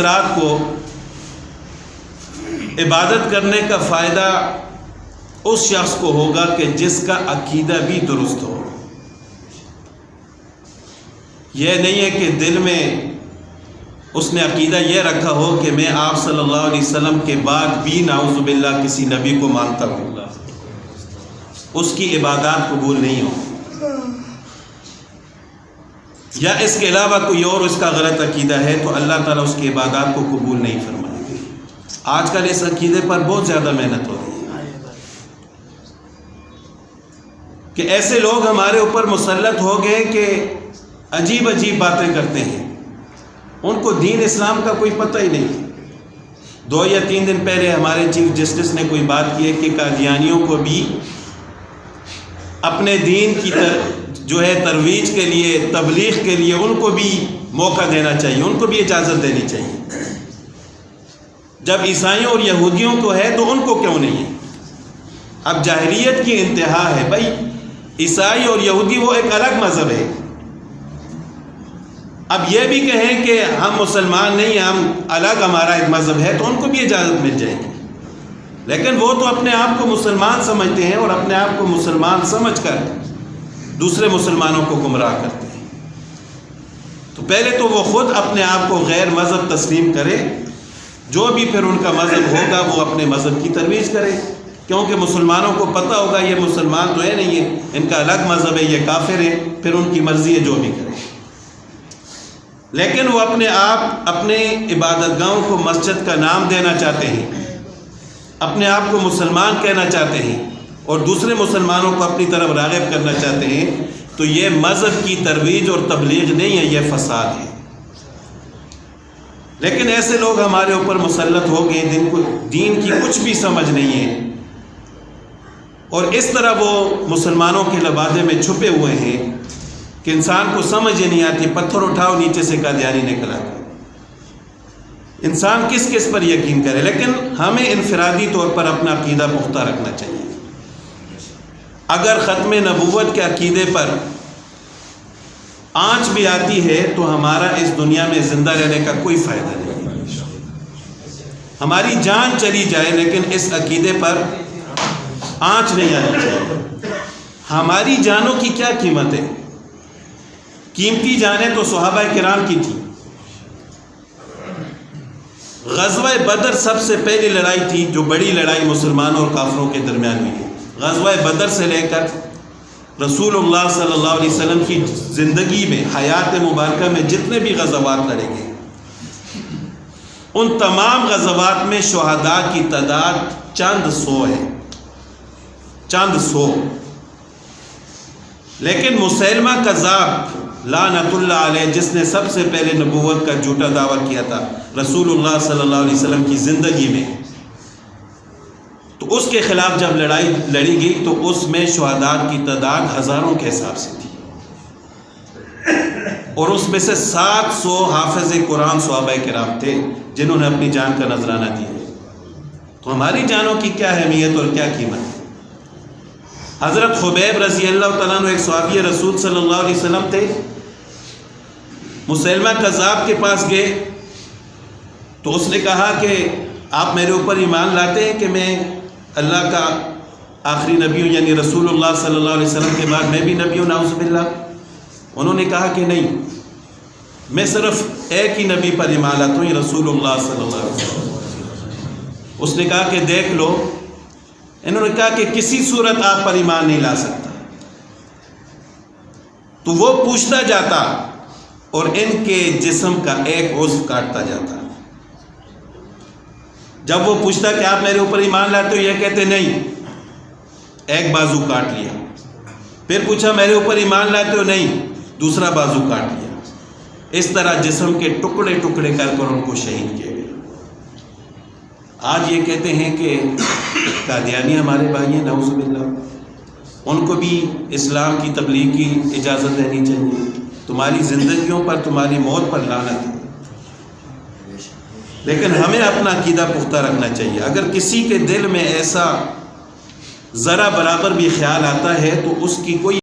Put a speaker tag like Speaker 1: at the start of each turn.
Speaker 1: رات کو عبادت کرنے کا فائدہ اس شخص کو ہوگا کہ جس کا عقیدہ بھی درست ہو۔ یہ نہیں ہے کہ دل میں اس نے عقیدہ یہ رکھا ہو کہ میں آپ صلی اللہ علیہ وسلم کے بعد بھی نعوذ باللہ کسی نبی کو مانتا ہوں، اس کی عبادات قبول نہیں ہو، یا اس کے علاوہ کوئی اور اس کا غلط عقیدہ ہے تو اللہ تعالیٰ اس کی عبادات کو قبول نہیں فرمائے گا۔ آج کل اس عقیدے پر بہت زیادہ محنت ہو رہی ہے کہ ایسے لوگ ہمارے اوپر مسلط ہو گئے کہ عجیب عجیب باتیں کرتے ہیں، ان کو دین اسلام کا کوئی پتہ ہی نہیں۔ 2 یا 3 دن پہلے ہمارے چیف جسٹس نے کوئی بات کی ہے کہ قادیانیوں کو بھی اپنے دین کی جو ہے ترویج کے لیے، تبلیغ کے لیے ان کو بھی موقع دینا چاہیے، ان کو بھی اجازت دینی چاہیے۔ جب عیسائیوں اور یہودیوں کو ہے تو ان کو کیوں نہیں ہے؟ اب جاہلیت کی انتہا ہے بھائی، عیسائی اور یہودی وہ ایک الگ مذہب ہے۔ اب یہ بھی کہیں کہ ہم مسلمان نہیں، ہم الگ، ہمارا ایک مذہب ہے، تو ان کو بھی اجازت مل جائے گی، لیکن وہ تو اپنے آپ کو مسلمان سمجھتے ہیں اور اپنے آپ کو مسلمان سمجھ کر دوسرے مسلمانوں کو گمراہ کرتے ہیں۔ تو پہلے تو وہ خود اپنے آپ کو غیر مذہب تسلیم کرے، جو بھی پھر ان کا مذہب ہوگا وہ اپنے مذہب کی ترویج کرے، کیونکہ مسلمانوں کو پتہ ہوگا یہ مسلمان تو ہے نہیں ہے، ان کا الگ مذہب ہے، یہ کافر ہے، پھر ان کی مرضی ہے جو بھی کرے۔ لیکن وہ اپنے آپ اپنے عبادت گاہوں کو مسجد کا نام دینا چاہتے ہیں، اپنے آپ کو مسلمان کہنا چاہتے ہیں اور دوسرے مسلمانوں کو اپنی طرف راغب کرنا چاہتے ہیں، تو یہ مذہب کی ترویج اور تبلیغ نہیں ہے، یہ فساد ہے۔ لیکن ایسے لوگ ہمارے اوپر مسلط ہو گئے جن کو دین کی کچھ بھی سمجھ نہیں ہے، اور اس طرح وہ مسلمانوں کے لبادے میں چھپے ہوئے ہیں کہ انسان کو سمجھ ہی نہیں آتی، پتھر اٹھاؤ نیچے سے قادیانی نکل آتا۔ انسان کس کس پر یقین کرے؟ لیکن ہمیں انفرادی طور پر اپنا عقیدہ پختہ رکھنا چاہیے۔ اگر ختم نبوت کے عقیدے پر آنچ بھی آتی ہے تو ہمارا اس دنیا میں زندہ رہنے کا کوئی فائدہ نہیں۔ ہماری جان چلی جائے لیکن اس عقیدے پر آنچ نہیں آنی چاہیے۔ ہماری جانوں کی کیا قیمت ہے؟ قیمتی جانیں تو صحابہ کرام کی تھی۔ غزوہ بدر سب سے پہلی لڑائی تھی، جو بڑی لڑائی مسلمانوں اور کافروں کے درمیان ہوئی ہے۔ غزوہ بدر سے لے کر رسول اللہ صلی اللہ علیہ وسلم کی زندگی میں، حیات مبارکہ میں جتنے بھی غزوات لڑے گئے، ان تمام غزوات میں شہداء کی تعداد چند سو ہے، چند سو۔ لیکن مسیلمہ کذاب لعنت اللہ علیہ، جس نے سب سے پہلے نبوت کا جھوٹا دعویٰ کیا تھا رسول اللہ صلی اللہ علیہ وسلم کی زندگی میں، تو اس کے خلاف جب لڑائی لڑی گئی تو اس میں شہداء کی تعداد ہزاروں کے حساب سے تھی، اور اس میں سے 700 حافظ قرآن صحابہ کرام تھے جنہوں نے اپنی جان کا نذرانہ دیا۔ تو ہماری جانوں کی کیا اہمیت اور کیا قیمت ہے؟ حضرت خبیب رضی اللہ تعالیٰ عنہ ایک صحابی رسول صلی اللہ علیہ وسلم تھے، مسیلمہ کذاب کے پاس گئے تو اس نے کہا کہ آپ میرے اوپر ایمان لاتے ہیں کہ میں اللہ کا آخری نبی ہوں، یعنی رسول اللہ صلی اللہ علیہ وسلم کے بعد میں بھی نبی ہوں نعوذ باللہ؟ انہوں نے کہا کہ نہیں، میں صرف ایک ہی نبی پر ایمان لاتا ہوں، یہ رسول اللہ صلی اللہ علیہ وسلم۔ اس نے کہا کہ دیکھ لو، انہوں نے کہا کہ کسی صورت آپ پر ایمان نہیں لا سکتا۔ تو وہ پوچھتا جاتا اور ان کے جسم کا ایک عضو کاٹتا جاتا۔ جب وہ پوچھتا کہ آپ میرے اوپر ایمان لاتے ہو، یہ کہتے نہیں، ایک بازو کاٹ لیا۔ پھر پوچھا میرے اوپر ایمان لاتے ہو، نہیں، دوسرا بازو کاٹ لیا۔ اس طرح جسم کے ٹکڑے ٹکڑے کر کر ان کو شہید کیا گیا۔ آج یہ کہتے ہیں کہ قادیانی ہمارے بھائی ہیں نعوذ باللہ، ان کو بھی اسلام کی تبلیغ کی اجازت دینی چاہیے۔ تمہاری زندگیوں پر، تمہاری موت پر لعنت ہے۔ لیکن ہمیں اپنا عقیدہ پختہ رکھنا چاہیے۔ اگر کسی کے دل میں ایسا ذرا برابر بھی خیال آتا ہے تو اس کی کوئی